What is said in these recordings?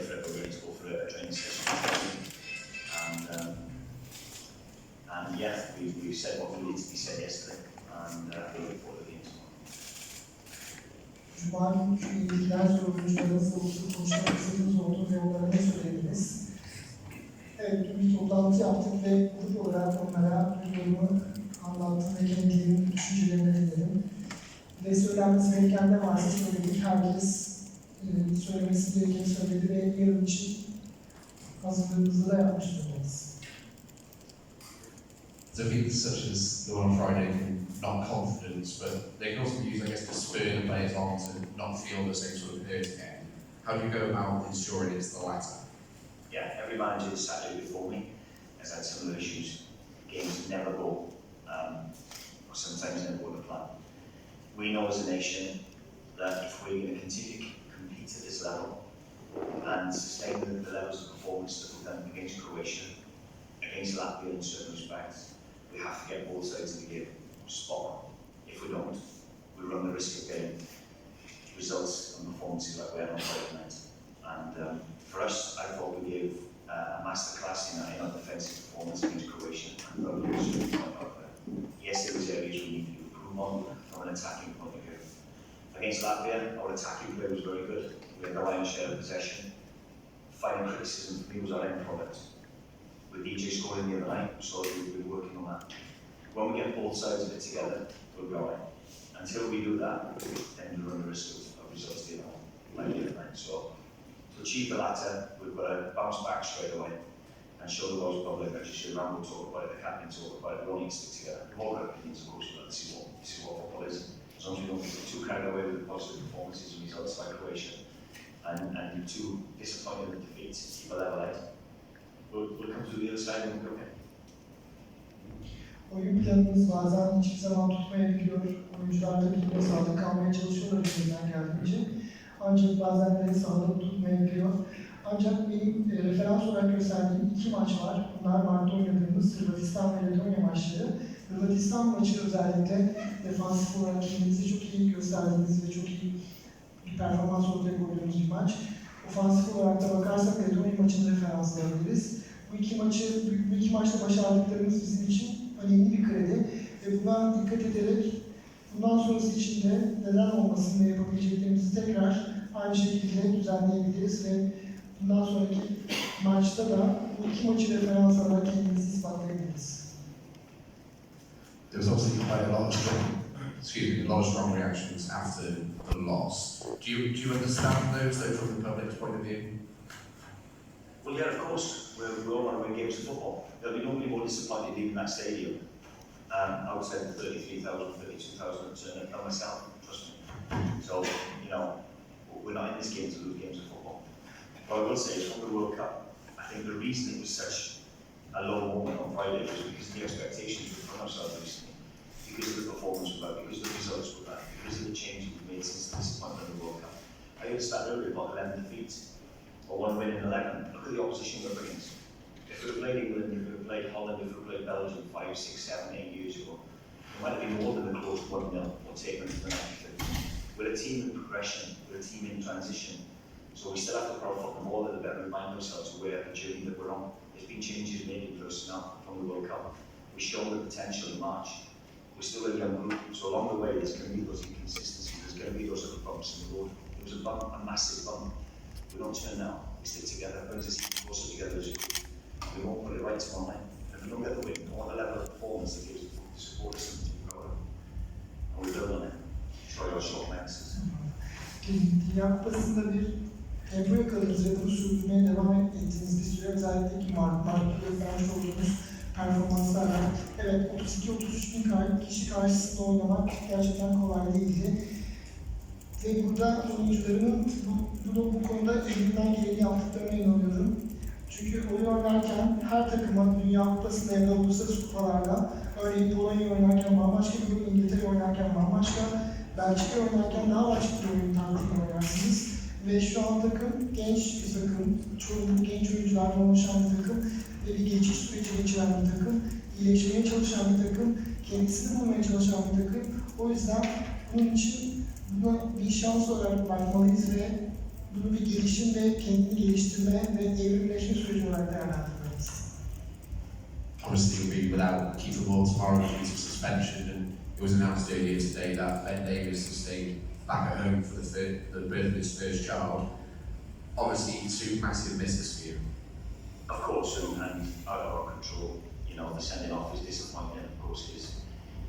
for it, we're going to go for a training session. And yeah, we've said what needed to be said yesterday, and we look forward to the game tomorrow. Cuma günkü ilgiler sorumlularının sorusu konuşmak istediğiniz oldu ve onlara ne söylediniz? Evet, dün bir toplantı yaptık ve grup olarak onlara duygularımı anlattım ve kendilerinin düşüncelerini dinledim. Ve söylenmesi gereken ne varsa söyledik. Herkes söylemesi gerekeni söyledi ve yarın için hazırlığımızı da yapmış durumdayız. Defeats such as the one on Friday can knock confidence, but they can also be used, I guess, to spur the players on to not feel the same sort of hurt again. How do you go about ensuring it's the latter? Yeah, every manager that's sat here before me has had similar issues. Games never go, or sometimes never go to plan. We know as a nation that if we're going to continue to compete at this level and sustain the levels of performance that we've done against Croatia, against Latvia in certain respects, we have to get both sides of the game spot on. If we don't, we run the risk of getting results and performances like we had on Friday night. And for us, I thought we gave a masterclass in our defensive performance against Croatia, and probably was a point out there. Yes, there was areas we need to improve on from an attacking point of view. Against Latvia, our attacking play was very good. We had the lion's share of possession. Final criticism for me was our end product. With DJ scoring the other night, so we've been working on that. When we get both sides of it together, we'll be alright. Until we do that, then we run the risk of results being like the other night. So to achieve the latter, we've got to bounce back straight away and show the Welsh public, as you should. Rambo talk about it, the captain talk about it, we all need to stick together. We've all got opinions, of course, but this is what football is. As long as we don't get too carried away with the positive performances and results like Croatia, and too disappointed with defeats, keep a level head. We'll come to the other side and we'll be okay. Oyun planımız bazen hiçbir zaman tutmayabiliyor. Oyuncular da birbirine sahada kalmaya çalışıyorlar elinden geldiğince. Ancak bazen de sahada tutmayabiliyor. Ancak benim referans olarak gösterdiğim 2 maç var. Bunlar Mart'ta oynadığımız Hırvatistan ve Letonya maçları. Hırvatistan maçı özellikle defansif olarak kendinizi çok iyi gösterdiğiniz ve çok iyi bir performans ortaya koyduğunuz bir maç. Ofansif olarak da bakarsak Letonya maçını referans alabiliriz. Bu iki maçta başardıklarımız bizim için önemli bir kredi ve buna dikkat ederek bundan sonrası için de neden olmasın ve yapabileceklerimizi tekrar aynı şekilde düzenleyebiliriz ve bundan sonraki maçta da bu 2 maçı referans alarak kendimizi ispatlayabiliriz. There was obviously quite a lot of strong reactions after the loss. Do you understand those, though, from the public's point of view? Well, yeah, of course. We all want to win games of football. There'll be nobody more disappointed leaving that stadium outside the 33,000, 32,000 that turned up, myself, trust me. So, you know, we're not in this game to lose games of football. What I will say is, from the World Cup, I think the reason it was such a low moment on Friday was because of the expectations we put on ourselves recently, because of the performance we've had, because of the results we've had, because of the changes we've made since the disappointment of the World Cup. I understand earlier about 11 defeats. Or 1 win in 11. Look at the opposition we're up against. If we played England, if we played Holland, if we played Belgium 5, 6, 7, 8 years ago, it might have been more than a close 1-0 or taken to the 95th. We're a team in progression, we're a team in transition. So we still have to put our foot on the ball a little bit and remind ourselves of where the journey that we're on. There's been changes made in personnel from the World Cup. We've shown the potential in March. We're still a young group, so along the way there's going to be those inconsistencies, there's going to be those little bumps in the road. There was a bump, a massive bump. We don't turn now, we stick together, brings us even closer together as a group. We won't put it right tomorrow night. If we don't get the win, we want the level of performance that gives the supporters something to be proud of. And we build on it. Try our short matches. Dünya Kupası'nda bir tempo yakaladınız ve bunu sürdürmeye devam ettiğiniz bir süre özellikle ki Mart'ta göstermiş olduğunuz performanslarla. Evet, 32-33 bin kişi karşısında oynamak gerçekten kolay değildi. Ve burada oyuncuların bu konuda elinden geleni yaptıklarına inanıyorum. Çünkü oyun oynarken her takıma Dünya Kupası'nda ya da uluslararası kupalarda, örneğin Polonya oynarken bambaşka bir oyun, İngiltere oynarken bambaşka, Belçika oynarken daha başka bir oyun tarzında oynarsınız. Ve şu an takım genç bir takım, çoğunluk genç oyunculardan oluşan bir takım ve bir geçiş süreci geçiren bir takım, iyileşmeye çalışan bir takım, kendisini bulmaya çalışan bir takım. O yüzden bunun için buna bir şans olarak bakmalıyız ve bunu bir gelişim ve kendini geliştirme ve evrimleşme süreci olarak değerlendirmeliyiz. Obviously, you'll be without Kiefer Moore tomorrow due to suspension, and it was announced earlier today that Ben Davies has stayed back at home for the birth of his first child. Obviously, two massive misses for you. Of course, and out of our control, you know, the sending off is disappointing. Of course,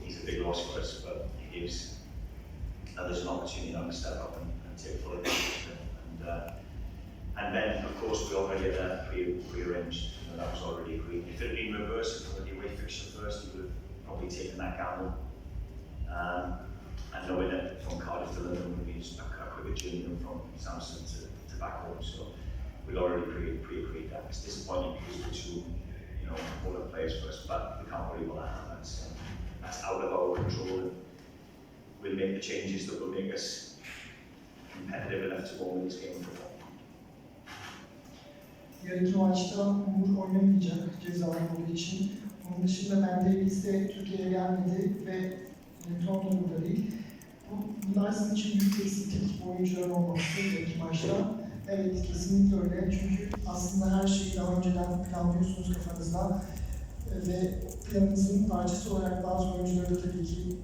he's a big loss for us, but it gives others an opportunity now to step up and take full advantage of it. And then, of course, we already had that pre-arranged, you know, that was already agreed. If it had been reversed, if the away fixture first, he would have probably taken that gamble. And knowing that from Cardiff to London would be a quicker journey than from Samson to back home. So we'd already pre-agreed that. It's disappointing because we're two, you know, important players for us, but we can't worry about that. That's out of our control. And we'll make the changes that will make us competitive enough to go in this game of football. Yarınki maçta Umur oynamayacak cezalı olduğu için. Onun dışında Ben Davies de Türkiye'ye gelmedi ve Tottenham burada değil. Bunlar sizin için büyük eksiklik bu oyuncuların olması yarınki maçta. Evet, kesinlikle öyle. Çünkü aslında her şeyi daha önceden planlıyorsunuz kafanızda. Ve planınızın parçası olarak bazı oyuncuları da tabii ki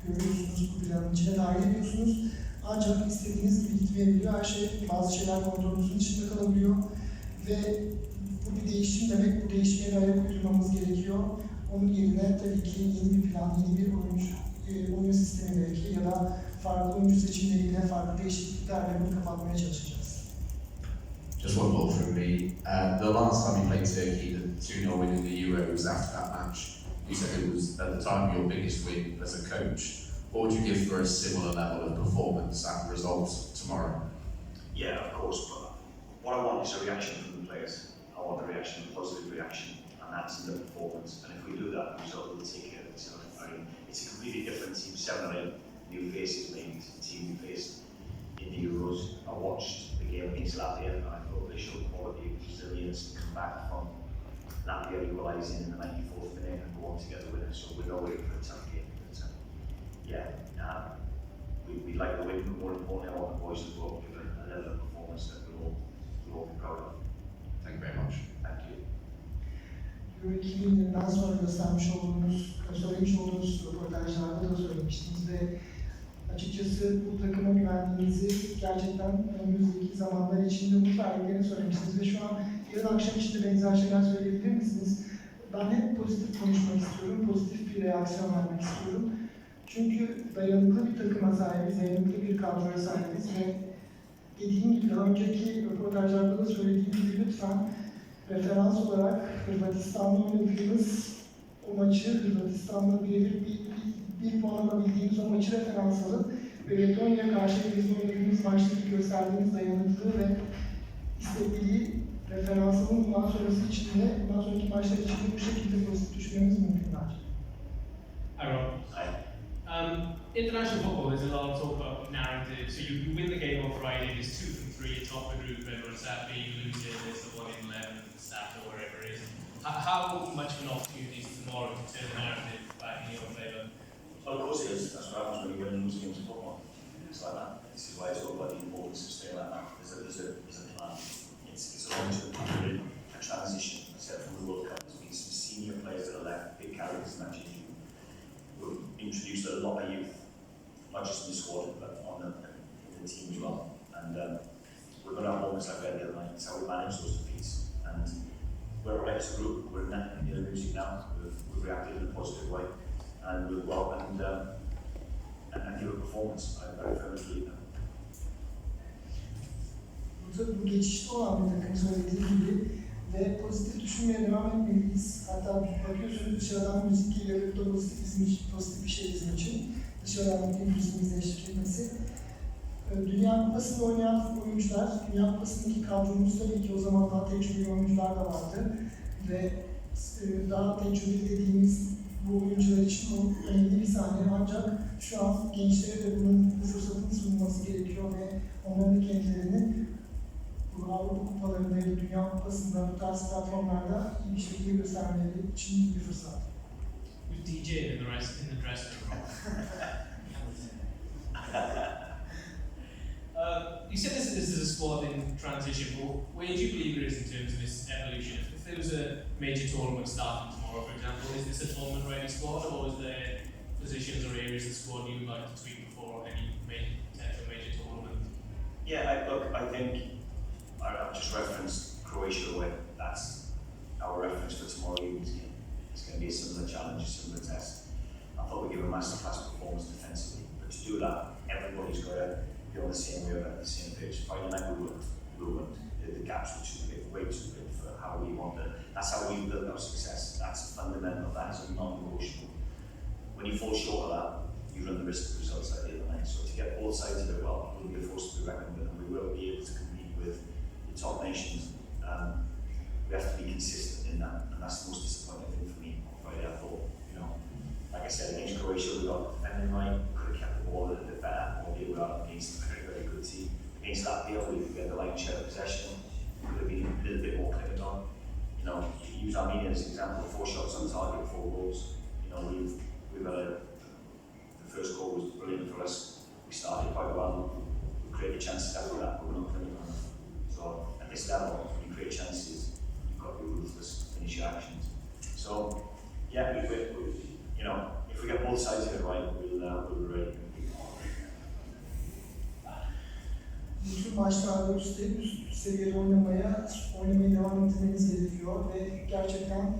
görüyorsunuz, bu planın içine dahil ediyorsunuz. Ancak istediğiniz gibi gitmeyebiliyor. Her şey, bazı şeyler kontrolünüzün dışında kalabiliyor. Ve bu bir değişim demek, bu değişime de ayak uydurmamız gerekiyor. Onun yerine tabii ki yeni bir plan, yeni bir oyun sistemi gerekiyor ya da farklı oyuncu seçimleriyle, farklı değişikliklerle bunu kapatmaya çalışacağız. Just one more from me. The last time you played Turkey, the 2-0 win in the Euros after that match, you said it was at the time your biggest win as a coach. What would you give for a similar level of performance and results tomorrow? Yeah, of course, but what I want is a reaction from the players. I want a reaction, a positive reaction, and that's in the performance. And if we do that, the result will take care of itself. I mean, it's a completely different team, 7 or 8 new faces maybe to the team we faced in the Euros. I watched the game against Latvia and I thought they showed quality, resilience, and come back from Latvia equalising in the 94th minute and go on to get the winner. So we're not waiting for a tough game. But, we like the win, but more importantly, I want the boys to go up and give a level of performance that we'll all be proud of. Thank you very much. Thank you. Euro 2020'den sonra söylemiş olduğunuz röportajlarda da söylemiştiniz ve açıkçası bu takıma güvendiğinizi gerçekten önümüzdeki zamanlar içinde umut verdiklerini söylemiştiniz ve şu an yarın akşam için de benzer şeyler söyleyebilir misiniz? Ben hep pozitif konuşmak istiyorum, pozitif bir reaksiyon vermek istiyorum. Çünkü dayanıklı bir takıma sahibiz, dayanıklı bir kadroya sahibiz ve dediğim gibi daha önceki röportajlarda da söylediğim gibi lütfen referans olarak Hırvatistan'la oynadığımız o maçı, Hırvatistan'la birebir bir puan alabildiğimiz o maçı referans alın ve Letonya'ya karşı bizim oynadığımız maçtaki gösterdiğimiz dayanıklılığı ve istekliliği referans alın. Bundan sonrası için de, bundan sonraki maçlar için de bu şekilde pozitif düşünmemiz mümkün bence. Hi Rob. International football, there's a lot of talk about narrative. So you win the game on Friday, there's 2 from 3, top of the group, and on Saturday you lose it, there's the 1 in 11, Saturday or whatever it is. How much of an opportunity is tomorrow to turn the narrative back in your favour? Well, of course it is. That's what happens when you win and lose games of football. It's like that. This is why I talk about the importance of staying like that. There's a plan. It's a long-term period, a transition. I said from the World Cup, there's been some senior players that are left, big characters in that team. We've introduced a lot of youth, not just in the squad, but in the team as well. And we're going to have moments like that the other night. It's how we manage those defeats. And we're right as a group. We're in the music now. We've reacted in a positive way. And we'll go out and give a performance. I very firmly believe that. Bu geçişte olan bir takım söylediği gibi ve pozitif düşünmeye devam etmeliyiz. Hatta bakıyorsunuz dışarıdan müzik geliyor ve bu da pozitif bir şey bizim için. Dışarıdan müziğimizle eşlik etmesi. Dünya Kupası'nda oynayan oyuncular, Dünya Kupası'ndaki kadromuz tabii ki o zaman daha tecrübeli oyuncular da vardı. Ve daha tecrübeli dediğimiz bu oyuncular için o önemli bir sahne ancak şu an gençlere de bu fırsatın sunulması gerekiyor ve onların kendilerini bu Avrupa Kupalarında ya da Dünya Kupası'nda bu tarz platformlarda iyi bir şekilde göstermeleri için bir fırsat. With DJ in the dressing room. You said this is a sport in transition, but where do you believe it is in terms of its evolution? If there was a major tournament starting tomorrow, for example, is this a tournament-ready sport, or is there positions or areas of the sport you would like to tweak before any potential major tournament? Yeah, I think I've just referenced Croatia away. That's our reference for tomorrow evening's game. It's going to be a similar challenge, a similar test. I thought we'd give a masterclass performance defensively, but to do that, everybody's got to be on the same wave, at the same page. Friday night we weren't. The gaps were too big, way too big for how we want to. That's how we build our success. That's fundamental. That is a non-negotiable. When you fall short of that, you run the risk of results like the other night. So to get both sides of it, well, we'll be a force to be reckoned with, and we will be able to compete with the top nations. We have to be consistent in that, and that's the most disappointing thing for me on Friday. I thought, like I said, against Croatia, we got defending right, could have kept the ball a little bit better, albeit we are against a very, very good team. Against Latvia, we could get the lion's share of possession, could have been a little bit more clinical. Use Armenia as an example, 4 shots on target, 4 goals. We've had the first goal was brilliant for us. We started quite well. We created chances after that, but we're not clinical enough. So at this level, when you create chances, you've got to be ruthless, finish your actions. So yeah, if we get both sides of it right, we'll be ready. Bütün maçlarda üst seviyede oynamaya devam etmeniz gerekiyor ve gerçekten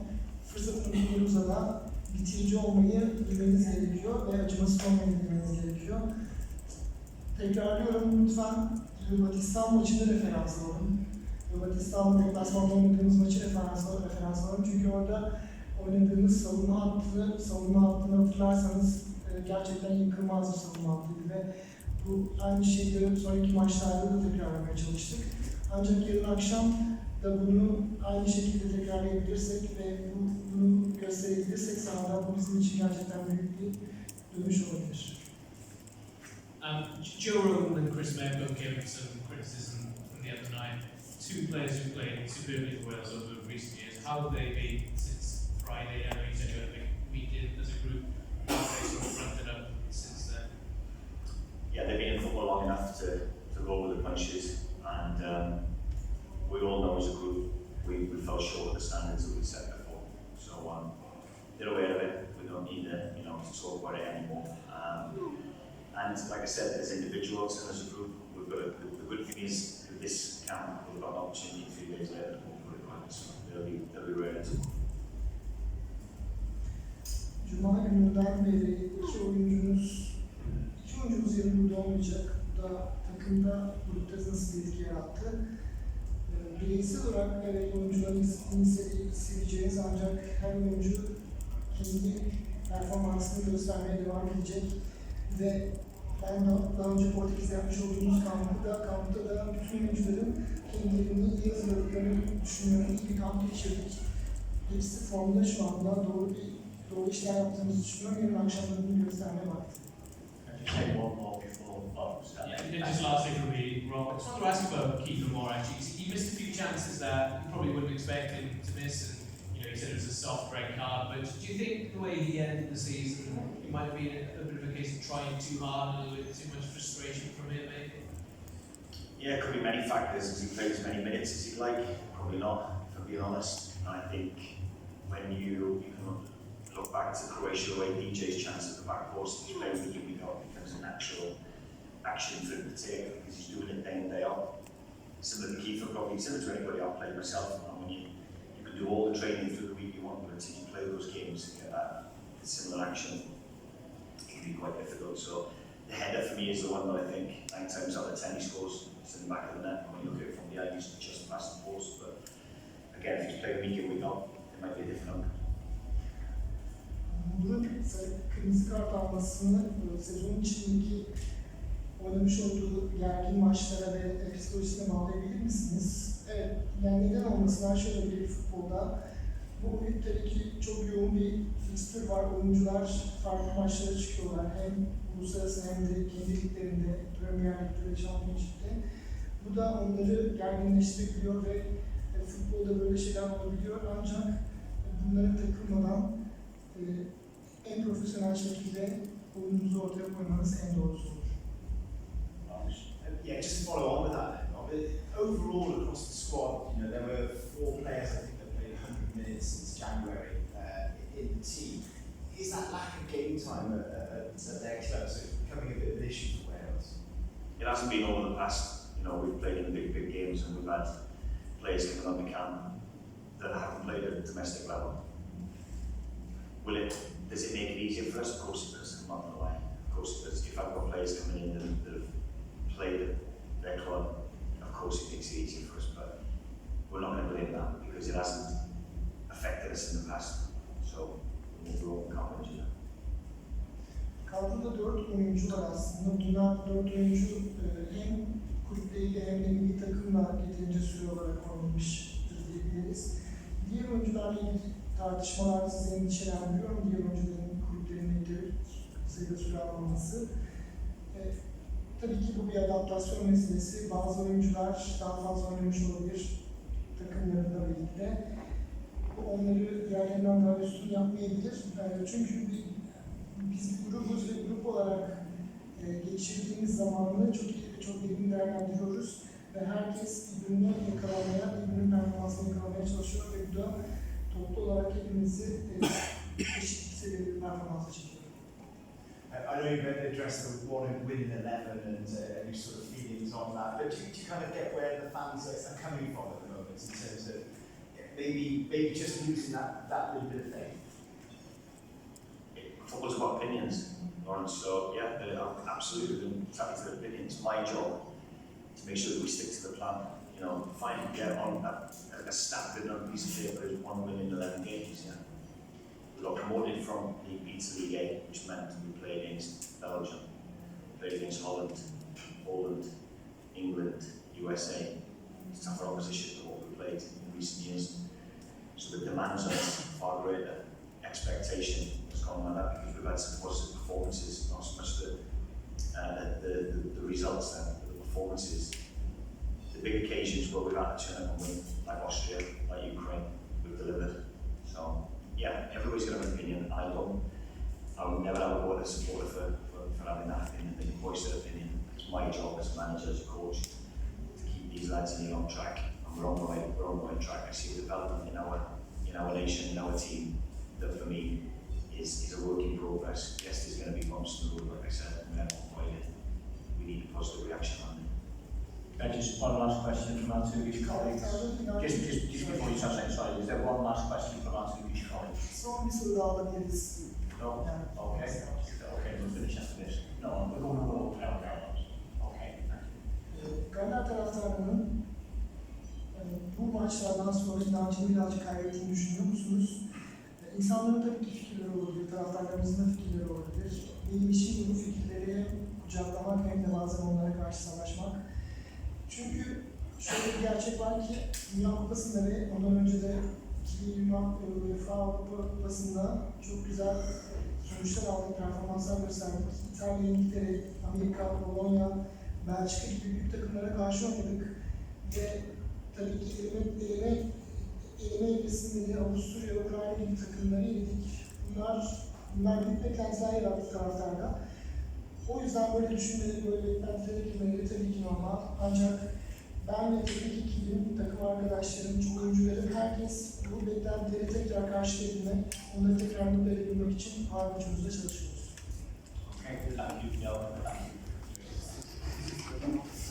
fırsatın bulduğunuzda da bitirici olmayı bilmeniz gerekiyor ve acımasız olmayı bilmeniz gerekiyor. Tekrarlıyorum, lütfen Hırvatistan maçını referans alın. Hırvatistan'la deplasmanda oynadığımız maçı referans alın. Çünkü orada oynadığımız savunma hattını hatırlarsanız gerçekten yıkılmaz bir savunma hattıydı ve bu aynı şeyleri sonraki maçlarda da tekrarlamaya çalıştık. Ancak yarın akşam da bunu aynı şekilde tekrarlayabilirsek ve bunu gösterebilirsek sahada bu bizim için gerçekten büyük bir dönüş olabilir. Joe Rogan and Chris Medlow gave some criticism from the other night. 2 players who played superbly for Wales over recent years. How have they been since Friday? I know you said you had a big meeting as a group. How have they sort of fronted up since then? Yeah, they've been in football long enough to roll with the punches, and we all know as a group we fell short of the standards that we set before. So they're aware of it. We don't need to talk about it anymore. And like I said, as individuals and as a group, we've got the good thing is with this camp we've got an opportunity 3 days later to put it right. So they'll be ready to. Cuma gününden beri iki oyuncumuz yarın burada olmayacak. Bu da takımda grupta nasıl bir etki yarattı. Bireysel olarak evet oyuncuların istediğini seveceğiz ancak her oyuncu kendi performansını göstermeye devam edecek ve ben daha önce Portekiz'de yapmış olduğumuz kampta da bütün oyuncuların kendilerini iyi hazırladıklarını düşünüyorum. İyi bir kamp geçirdik. Hepsi formda şu anda doğru işler yaptığımızı düşünüyorum. Yarın akşam da bunu göstermeye vakti. Yeah, just lastly from me, Rob, I just want to ask about Kiefer Moore actually. He missed a few chances that you probably wouldn't expect him to miss, and he said it was a soft red card. But do you think the way he ended the season, it might have been a bit of a case of trying too hard, a little bit too much frustration from him, maybe? Yeah, it could be many factors. Has he played as many minutes as he'd like? Probably not, if I'm being honest. I think when you can look back to Croatia away, DJ's chance at the back post, he's playing the game we got, becomes a natural action for him to take because he's doing it day in, day out. Similar to Kiefer, probably similar to anybody I've played myself. When you can do all the training through the week you want, but until you play those games and get that similar action, it can be quite difficult. So the header for me is the one that I think 9 times out of 10 he scores. It's in the back of the net. When you look at it from the eye, he's just past the post. But again, if he's playing week in, week out, it might be a different outcome. Bunun kırmızı kart almasını sezon içindeki oynamış olduğu gergin maçlara ve psikolojisine bağlayabilir misiniz? Evet, yani neden olmasın? Her şey olabilir futbolda. Bu tabii ki çok yoğun bir fikstür var. Oyuncular farklı maçlara çıkıyorlar. Hem uluslararası hem de kendi liglerinde, Premier Lig'de ve Championship'te. Bu da onları gerginleştirebiliyor ve futbolda böyle şeyler olabiliyor. Ancak bunlara takılmadan en profesyonel şekilde oyununuzu ortaya koymanız en doğrusu olur. Yeah, just to follow on with that then, Rob, overall across the squad, you know, there were 4 players I think that played 100 minutes since January in the team. Is that lack of game time at their clubs becoming a bit of an issue for Wales? It hasn't been over the past, you know, we've played in big games and we've had players coming on the camp that haven't played at a domestic level. Does it make it easier for us? Of course it does, I'm not going to lie. Of course it does. If I've got players coming in that have played at their club, of course it makes it easier for us, but we're not going to blame that because it hasn't affected us in the past. So we'll encourage that. Kadroda 4 oyuncu var aslında. Bunlar 4 oyuncu hem kulüpleriyle hem de milli takımla yeterince süre olarak oynamıştır diyebiliriz. Diğer oyuncularla ilgili tartışmalar sizi endişelendiriyor mu? Diğer oyuncuların kulüplerinde sayıda süre almaması. Tabii ki bu bir adaptasyon meselesi. Bazı oyuncular daha fazla oynamış olabilir takımlarında birlikte. Bu onları diğerlerinden daha üstün yapmayabilir. Çünkü biz bir grubuz ve grup olarak geçirdiğimiz zamanı çok iyi ve çok verimli değerlendiriyoruz. Ve herkes birbirini yakalamaya, birbirinin performansını yakalamaya çalışıyor ve bu da toplu olarak hepimizi eşit seviyede bir performansa çekiyor. I know you've addressed the winning 11 and your sort of feelings on that, but do you kind of get where the fans are coming from at the moment in terms of maybe just losing that little bit of faith? Football's about opinions, Lawrence, so yeah, absolutely entitled to opinions. My job to make sure that we stick to the plan. You know, get on a stat written on a piece of paper is 1 win in 11 games, yeah. We got promoted from League B to League A, which meant we played against Belgium, played against Holland, Poland, England, USA. It's tougher opposition than what we played in recent years. So the demands on us far greater. Expectation has gone like that because we've had some positive performances, not so much the results then, but the performances. The big occasions where we've had to turn up and win, like Austria, like Ukraine, we've delivered. So yeah, everybody's got an opinion. I would never have a word of support for having that opinion. They can voice their opinion. It's my job as a manager, as a coach, to keep these lads on track. And we're on the right track. I see a development in our nation, in our team, that for me is a work in progress. Yes, there's going to be bumps in the road, like I said, and we need a positive reaction on it. Just one last question from our Turkish colleagues. Just before you translate, sorry, is there one last question from our Turkish colleagues? Son bir soru daha alabiliriz. No? Okay. Okay, we'll finish after this. No, we're going to go down. Okay, thank you. Galler taraftarının bu maçlardan sonra inancını birazcık kaybettiğini düşünüyor musunuz? İnsanların tabii ki fikirleri olabilir, taraftarlarımızın da fikirleri olabilir. Benim işim bu fikirleri hem kucaklamak hem de bazen onlara karşı savaşmak. Çünkü şöyle bir gerçek var ki Dünya Kupası'nda ve ondan önce de 2020 UEFA Avrupa Kupası'nda çok güzel sonuçlar aldık, performanslar gösterdik. İtalya, İngiltere, Amerika, Polonya, Belçika gibi büyük takımlara karşı oynadık. Ve tabii ki eleme evresinde de Avusturya, Ukrayna gibi takımları yedik. Bunlar büyük beklentiler yarattı taraftarda. O yüzden böyle düşünmeleri, böyle beklentilere girmeleri tabii ki normal. Ancak ben ve teknik ekibim, takım arkadaşlarım, çok oyuncularım, herkes bu beklentileri tekrar karşılayabilmek, onları tekrar mutlu edebilmek için harika çalışıyoruz. Okay, thank you.